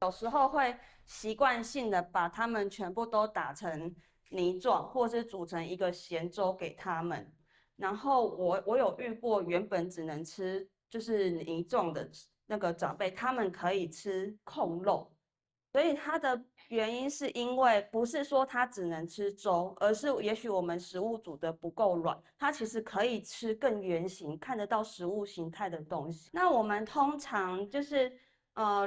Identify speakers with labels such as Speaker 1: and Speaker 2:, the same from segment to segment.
Speaker 1: 有时候会习惯性的把它们全部都打成泥状，或是煮成一个咸粥给他们。然后我有遇过原本只能吃就是泥状的那个长辈，他们可以吃控肉。所以它的原因是因为不是说它只能吃粥，而是也许我们食物煮的不够软，它其实可以吃更圆形、看得到食物形态的东西。那我们通常就是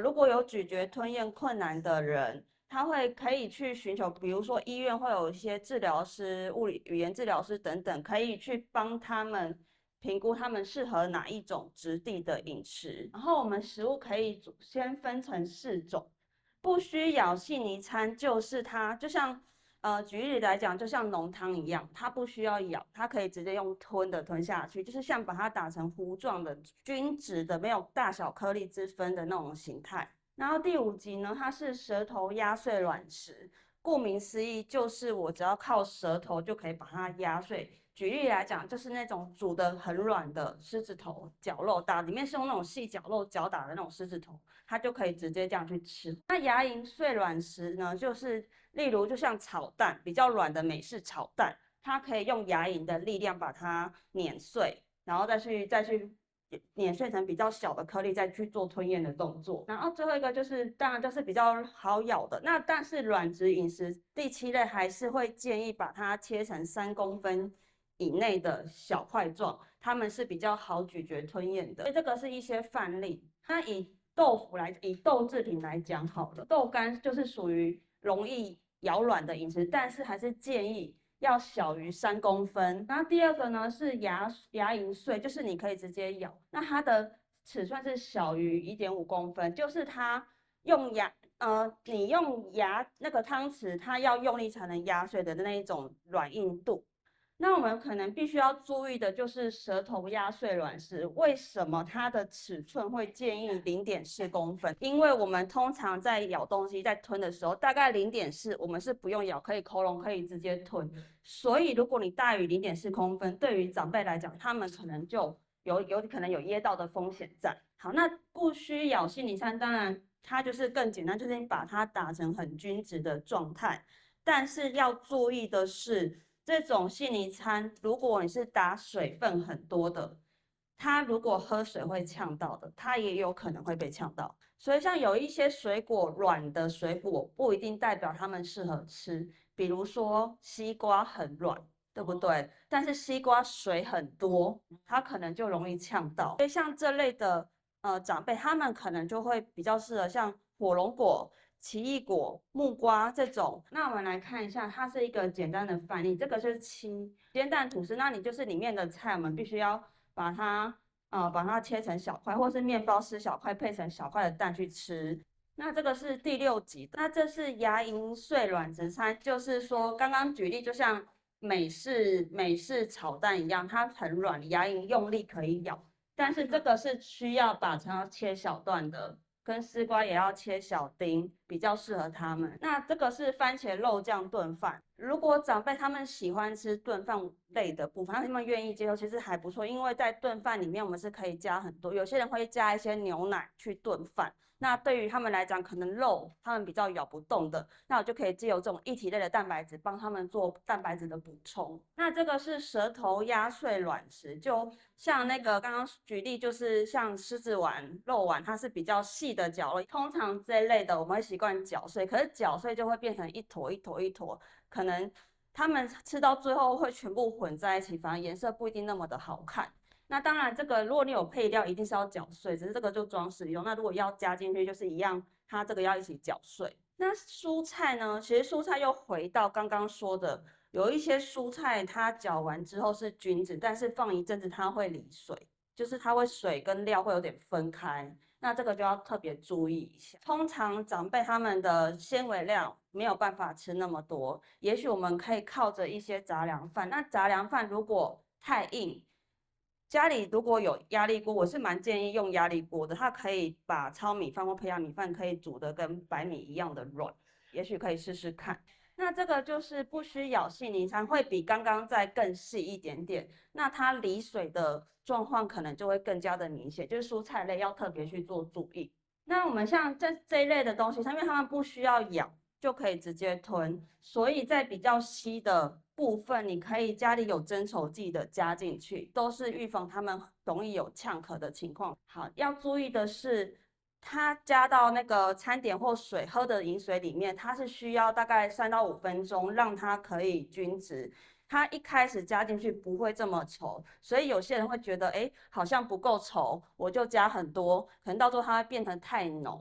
Speaker 1: 如果有咀嚼吞咽困难的人，他会可以去寻求，比如说医院会有一些治疗师、物理语言治疗师等等，可以去帮他们评估他们适合哪一种质地的饮食。然后我们食物可以先分成4种。不需咬细泥餐就是它，就像举例来讲，就像浓汤一样，它不需要咬，它可以直接用吞的吞下去，就是像把它打成糊状的、均质的、没有大小颗粒之分的那种形态。然后第5集呢，它是舌头压碎卵石，顾名思义，就是我只要靠舌头就可以把它压碎。举例来讲，就是那种煮的很软的狮子头绞肉打，里面是用那种细绞肉绞打的那种狮子头，它就可以直接这样去吃。那牙龈碎卵石呢，就是例如就像炒蛋，比较软的美式炒蛋，它可以用牙龈的力量把它碾碎，然后再去碾碎成比较小的颗粒，再去做吞咽的动作。然后最后一个就是，当然就是比较好咬的。那但是软质饮食第7类还是会建议把它切成3公分以内的小块状，它们是比较好咀嚼吞咽的。所以这个是一些范例。那以豆制品来讲好了，豆干就是属于容易咬软的饮食，但是还是建议要小于3公分。然后第二个呢是牙龈碎，就是你可以直接咬，那它的尺寸是小于1.5公分，就是它你用那个汤匙，它要用力才能压碎的那一种软硬度。那我们可能必须要注意的就是舌头压碎卵石，为什么它的尺寸会建议0.4公分？因为我们通常在咬东西、在吞的时候，大概0.4，我们是不用咬，可以口可以直接吞。所以如果你大于0.4公分，对于长辈来讲，他们可能就有可能有噎到的风险在。好，那不需咬心理餐，当然它就是更简单，就是你把它打成很均质的状态。但是要注意的是，这种细泥餐，如果你是打水分很多的，它如果喝水会呛到的，它也有可能会被呛到。所以像有一些水果，软的水果不一定代表它们适合吃，比如说西瓜很软，对不对？但是西瓜水很多，它可能就容易呛到。所以像这类的长辈，他们可能就会比较适合像火龙果、奇异果、木瓜这种。那我们来看一下，它是一个简单的范例。这个是煎蛋吐司，那你就是里面的菜，我们必须要把它切成小块，或是面包撕小块，配成小块的蛋去吃。那这个是第6集，那这是牙龈碎软质餐，就是说刚刚举例，就像美式炒蛋一样，它很软，牙龈用力可以咬。但是这个是需要把它切小段的，跟丝瓜也要切小丁，比较适合他们。那这个是番茄肉酱炖饭，如果长辈他们喜欢吃炖饭类的部分，他们愿意接受，其实还不错，因为在炖饭里面我们是可以加很多，有些人会加一些牛奶去炖饭。那对于他们来讲，可能肉他们比较咬不动的，那我就可以借由这种一体类的蛋白质帮他们做蛋白质的补充。那这个是舌头压碎卵石，就像那个刚刚举例，就是像狮子丸、肉丸，它是比较细的绞肉，通常这一类的我们会习惯搅碎，可是搅碎就会变成一坨一坨一坨，可能他们吃到最后会全部混在一起，反而颜色不一定那么的好看。那当然，这个如果你有配料，一定是要搅碎，只是这个就装饰用。那如果要加进去，就是一样，它这个要一起搅碎。那蔬菜呢？其实蔬菜又回到刚刚说的，有一些蔬菜它搅完之后是均质，但是放一阵子它会离水，就是它会水跟料会有点分开。那这个就要特别注意一下。通常长辈他们的纤维量没有办法吃那么多，也许我们可以靠着一些杂粮饭。那杂粮饭如果太硬，家里如果有压力锅，我是蛮建议用压力锅的，它可以把糙米饭或胚芽米饭可以煮的跟白米一样的软，也许可以试试看。那这个就是不需咬细泥餐，会比刚刚再更细一点点，那它离水的状况可能就会更加的明显，就是蔬菜类要特别去做注意。那我们像这一类的东西，因为它们不需要咬就可以直接吞，所以在比较稀的部分，你可以家里有增稠剂的加进去，都是预防它们容易有呛咳的情况。好，要注意的是，它加到那个餐点或水喝的饮水里面，它是需要大概3到5分钟，让它可以均质。它一开始加进去不会这么稠，所以有些人会觉得，哎，好像不够稠，我就加很多，可能到最后它会变成太浓。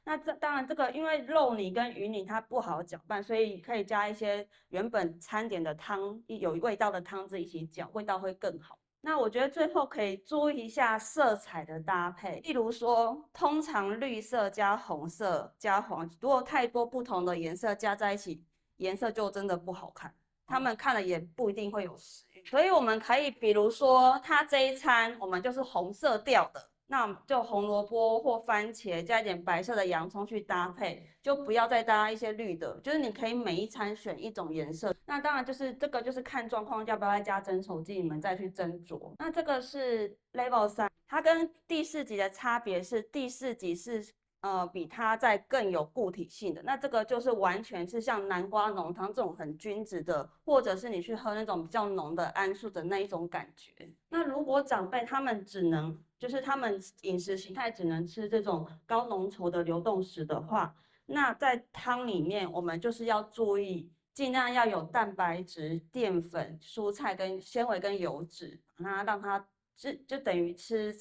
Speaker 1: 那当然，这个因为肉泥跟鱼泥它不好搅拌，所以可以加一些原本餐点的汤，有味道的汤汁一起搅，味道会更好。那我觉得最后可以注意一下色彩的搭配，例如说，通常绿色加红色加黄，如果太多不同的颜色加在一起，颜色就真的不好看，他们看了也不一定会有食欲。所以我们可以，比如说，它这一餐我们就是红色调的。那就红萝卜或番茄加一点白色的洋葱去搭配，就不要再搭一些绿的，就是你可以每一餐选一种颜色。那当然就是这个就是看状况要不要再加增稠剂，你们再去斟酌。那这个是 Level 3，它跟第4级的差别是第4级是比它再更有固体性的，那这个就是完全是像南瓜浓汤这种很均质的，或者是你去喝那种比较浓的桉树的那一种感觉。那如果长辈他们就是他们饮食形态只能吃这种高浓稠的流动食的话，那在汤里面我们就是要注意，尽量要有蛋白质、淀粉、蔬菜跟纤维跟油脂，让它就等于吃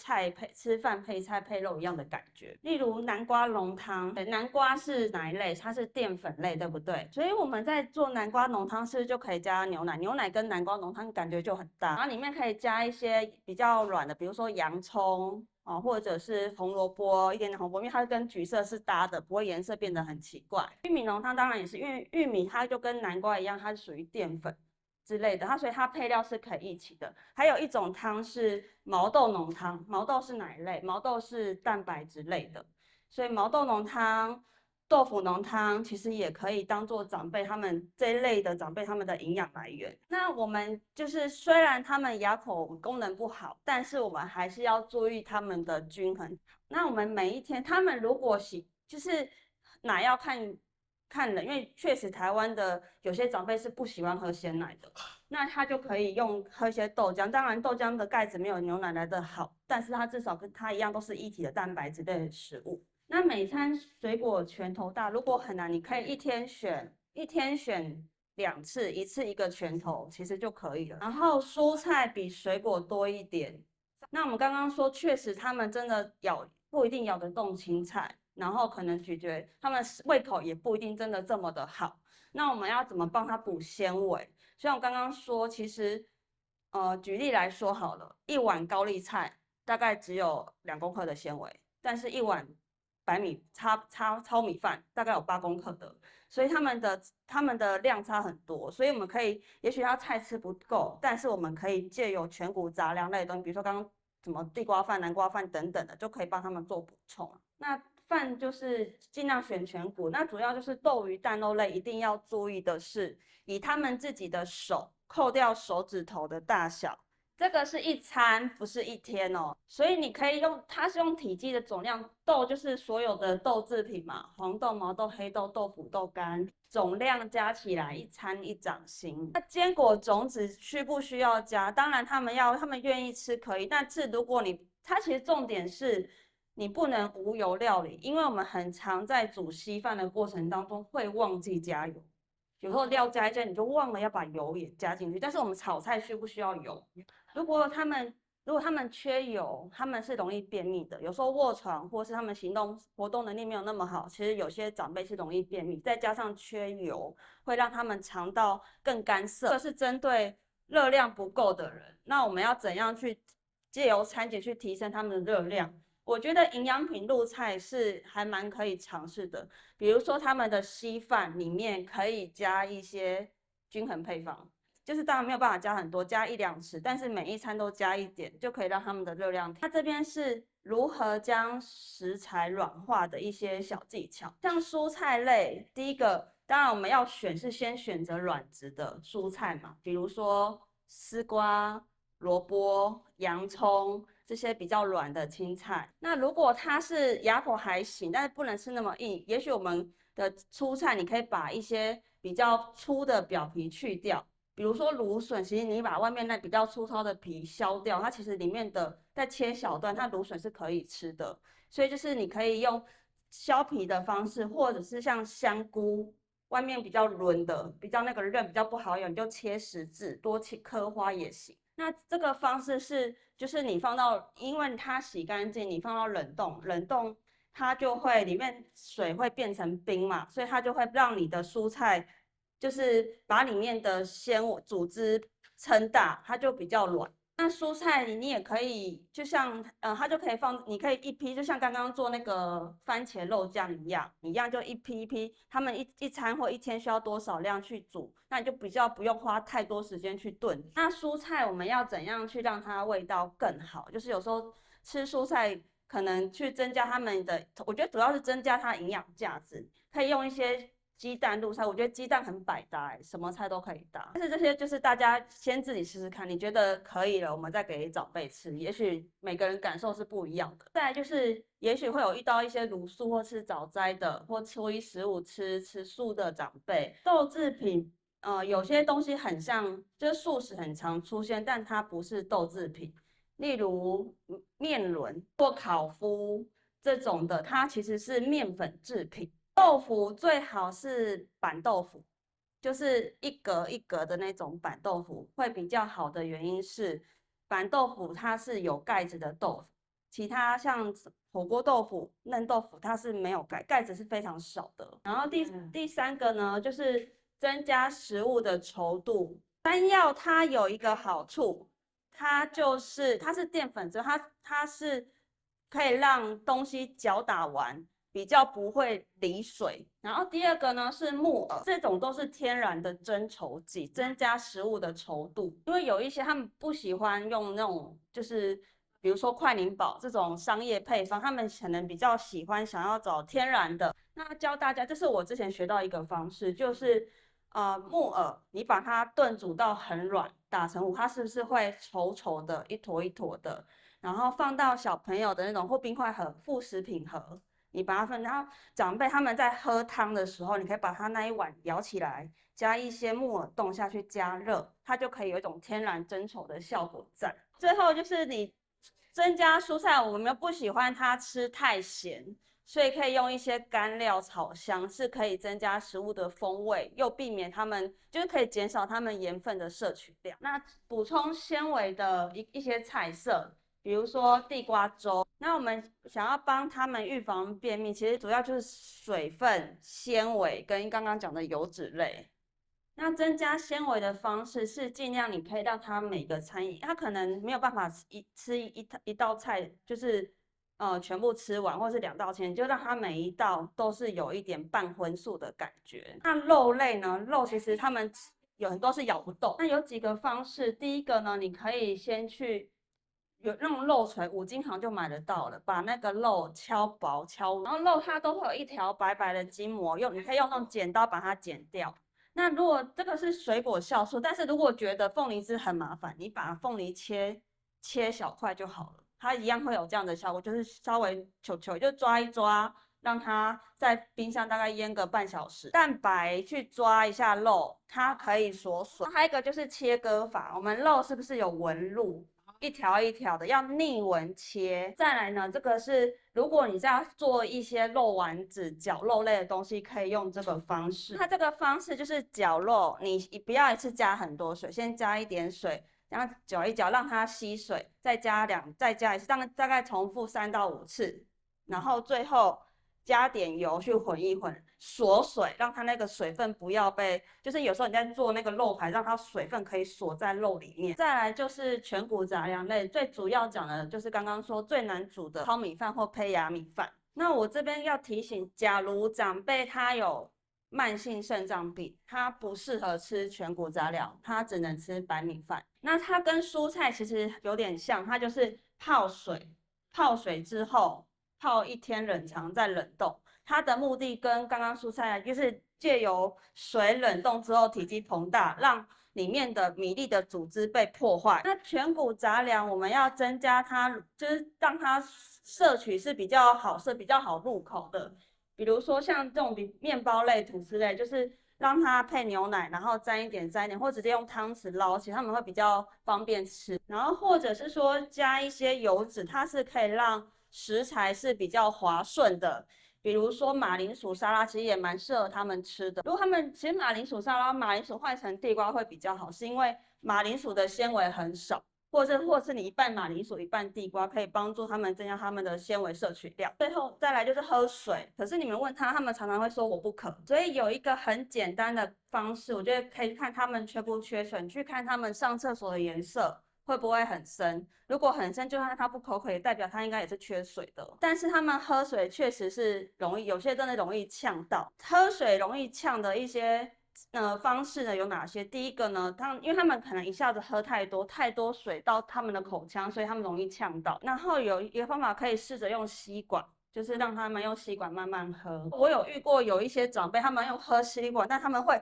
Speaker 1: 饭配菜配肉一样的感觉。例如南瓜浓汤，南瓜是哪一类？它是淀粉类，对不对？所以我们在做南瓜浓汤是就可以加牛奶，牛奶跟南瓜浓汤感觉就很搭。然后里面可以加一些比较软的，比如说洋葱哦，或者是红萝卜，一点点红萝卜，因为它跟橘色是搭的，不会颜色变得很奇怪。玉米浓汤当然也是，因为玉米它就跟南瓜一样，它是属于淀粉之类的，所以它配料是可以一起的。还有一种汤是毛豆浓汤，毛豆是哪一类？毛豆是蛋白质类的，所以毛豆浓汤、豆腐浓汤其实也可以当做长辈他们这一类的长辈他们的营养来源。那我们就是虽然他们牙口功能不好，但是我们还是要注意他们的均衡。那我们每一天，他们如果就是奶要看人，因为确实台湾的有些长辈是不喜欢喝鲜奶的，那他就可以喝一些豆浆。当然，豆浆的钙质没有牛奶来的好，但是它至少跟它一样都是一体的蛋白质类的食物。那每餐水果拳头大，如果很难，你可以一天选2次，一次一个拳头，其实就可以了。然后蔬菜比水果多一点。那我们刚刚说，确实他们真的不一定咬得动青菜，然后可能咀嚼，他们胃口也不一定真的这么的好。那我们要怎么帮他补纤维？像我刚刚说，其实，举例来说好了，一碗高丽菜大概只有2公克的纤维，但是一碗白米糙米饭大概有8公克的，所以他们的量差很多。所以我们可以，也许他菜吃不够，但是我们可以借由全谷杂粮类的东西，比如说刚刚什么地瓜饭、南瓜饭等等的，就可以帮他们做补充。那饭就是尽量选全谷，那主要就是豆鱼蛋肉类一定要注意的是，以他们自己的手扣掉手指头的大小。这个是一餐，不是一天哦，所以你可以它是用体积的总量，豆就是所有的豆制品嘛，黄豆、毛豆、黑豆、豆腐、豆干，总量加起来一餐一掌心。那坚果种子需不需要加？当然他们愿意吃可以，但是如果它其实重点是你不能无油料理，因为我们很常在煮稀饭的过程当中会忘记加油。有时候料加一加，你就忘了要把油也加进去。但是我们炒菜需不需要油？如果他们缺油，他们是容易便秘的。有时候卧床或是他们活动能力没有那么好，其实有些长辈是容易便秘，再加上缺油，会让他们肠道更干涩。这是针对热量不够的人，那我们要怎样去借由餐节去提升他们的热量？我觉得营养品入菜是还蛮可以尝试的，比如说他们的稀饭里面可以加一些均衡配方。就是当然没有办法加很多，加1-2匙，但是每一餐都加一点，就可以让他们的热量。它这边是如何将食材软化的一些小技巧，像蔬菜类，第一个当然我们要先选择软质的蔬菜嘛，比如说丝瓜、萝卜、洋葱，这些比较软的青菜。那如果它是牙口还行，但是不能吃那么硬，也许我们的蔬菜你可以把一些比较粗的表皮去掉。比如说芦笋，其实你把外面那比较粗糙的皮削掉，它其实里面的再切小段，它芦笋是可以吃的。所以就是你可以用削皮的方式，或者是像香菇，外面比较润的，比较那个刃比较不好咬，你就切十字，多切刻花也行。那这个方式是，就是你放到，因为它洗干净，你放到冷冻，冷冻它就会里面水会变成冰嘛，所以它就会让你的蔬菜就是把里面的纤维组织撑大，它就比较软。那蔬菜你也可以，就像它就可以放，你可以一批，就像刚刚做那个番茄肉酱一样就一批一批，他们一餐或一天需要多少量去煮，那你就比较不用花太多时间去炖。那蔬菜我们要怎样去让它味道更好？就是有时候吃蔬菜可能去增加它们的，我觉得主要是增加它的营养价值，可以用一些鸡蛋入菜，我觉得鸡蛋很百搭，什么菜都可以搭。但是这些就是大家先自己试试看，你觉得可以了，我们再给长辈吃，也许每个人感受是不一样的。再来就是，也许会有遇到一些茹素或吃早斋的，或初一十五吃素的长辈，豆制品。有些东西很像，就是素食很常出现，但它不是豆制品，例如面轮或烤麸这种的，它其实是面粉制品。豆腐最好是板豆腐，就是一格一格的那种板豆腐，会比较好的原因是，板豆腐它是有盖子的豆腐，其他像火锅豆腐、嫩豆腐它是没有盖子是非常少的。然后第三个呢，就是增加食物的稠度。山药它有一个好处，它是淀粉质，它是可以让东西搅打完。比较不会离水。然后第二个呢是木耳，这种都是天然的增稠剂，增加食物的稠度。因为有一些他们不喜欢用那种，就是比如说快灵宝这种商业配方，他们可能比较喜欢想要找天然的。那教大家，这是我之前学到一个方式，就是木耳你把它炖煮到很软，打成糊，它是不是会稠稠的，一坨一坨的？然后放到小朋友的那种或冰块盒、副食品盒。你把它分，然后长辈他们在喝汤的时候，你可以把它那一碗舀起来，加一些木耳冻下去加热，它就可以有一种天然增稠的效果在。最后就是你增加蔬菜，我们又不喜欢它吃太咸，所以可以用一些干料炒香，是可以增加食物的风味，又避免它们就是可以减少它们盐分的摄取量。那补充纤维的一些菜色。比如说地瓜粥，那我们想要帮他们预防便秘，其实主要就是水分、纤维跟刚刚讲的油脂类。那增加纤维的方式是尽量你可以让他每个餐饮，他可能没有办法吃一道菜，就是全部吃完，或是2道菜，就让他每一道都是有一点半荤素的感觉。那肉类呢？肉其实他们有很多是咬不动，那有几个方式，第一个呢，你可以先去。有那种肉锤，五金行就买得到了。把那个肉敲薄，然后肉它都会有一条白白的筋膜，你可以用那种剪刀把它剪掉。那如果这个是水果酵素，但是如果觉得凤梨汁很麻烦，你把凤梨切小块就好了，它一样会有这样的效果，就是稍微球就抓一抓，让它在冰箱大概腌个半小时。蛋白去抓一下肉，它可以锁水。还有一个就是切割法，我们肉是不是有纹路？一条一条的，要逆纹切。再来呢，这个是如果你在做一些肉丸子、绞肉类的东西，可以用这个方式。它这个方式就是绞肉，你不要一次加很多水，先加一点水，然后搅一搅，让它吸水，再加一次，大概重复3到5次，然后最后加点油去混一混，锁水，让它那个水分不要被，就是有时候你在做那个肉排，让它水分可以锁在肉里面。再来就是全谷杂粮类，最主要讲的就是刚刚说最难煮的糙米饭或胚芽米饭。那我这边要提醒，假如长辈他有慢性肾脏病，他不适合吃全谷杂粮，他只能吃白米饭。那它跟蔬菜其实有点像，它就是泡水之后。泡1天冷藏再冷冻，它的目的跟刚刚蔬菜就是借由水冷冻之后体积膨大，让里面的米粒的组织被破坏。那全谷杂粮我们要增加它，就是让它摄取是比较好比较好入口的。比如说像这种面包类、吐司类，就是让它配牛奶，然后沾一点，或直接用汤匙捞起，他们会比较方便吃。然后或者是说加一些油脂，它是可以让食材是比较滑顺的。比如说马铃薯沙拉，其实也蛮适合他们吃的。如果他们其实马铃薯沙拉，马铃薯换成地瓜会比较好，是因为马铃薯的纤维很少。或是你一半马铃薯一半地瓜，可以帮助他们增加他们的纤维摄取量。最后再来就是喝水，可是你们问他们常常会说我不渴。所以有一个很简单的方式，我觉得可以看他们缺不缺水，你去看他们上厕所的颜色会不会很深。如果很深，就算他不口渴，也代表他应该也是缺水的。但是他们喝水确实是容易，有些真的容易呛到。喝水容易呛的一些方式呢有哪些？第一个呢，因为他们可能一下子喝太多水到他们的口腔，所以他们容易呛到。然后有一个方法可以试着用吸管，就是让他们用吸管慢慢喝。我有遇过有一些长辈，他们用喝吸管，但他们会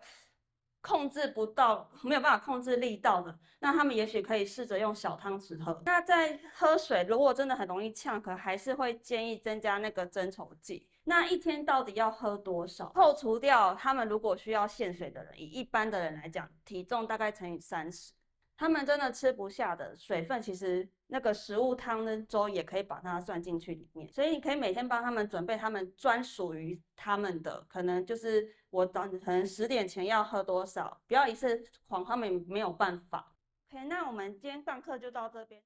Speaker 1: 控制不到，没有办法控制力道的，那他们也许可以试着用小汤匙喝。那在喝水，如果真的很容易呛，可还是会建议增加那个增稠剂。那一天到底要喝多少？扣除掉他们如果需要限水的人，以一般的人来讲，体重大概乘以30。他们真的吃不下的水分，其实那个食物汤跟粥也可以把它算进去里面。所以你可以每天帮他们准备他们专属于他们的，可能就是可能10点前要喝多少，不要一次狂，他们没有办法。OK，那我们今天上课就到这边。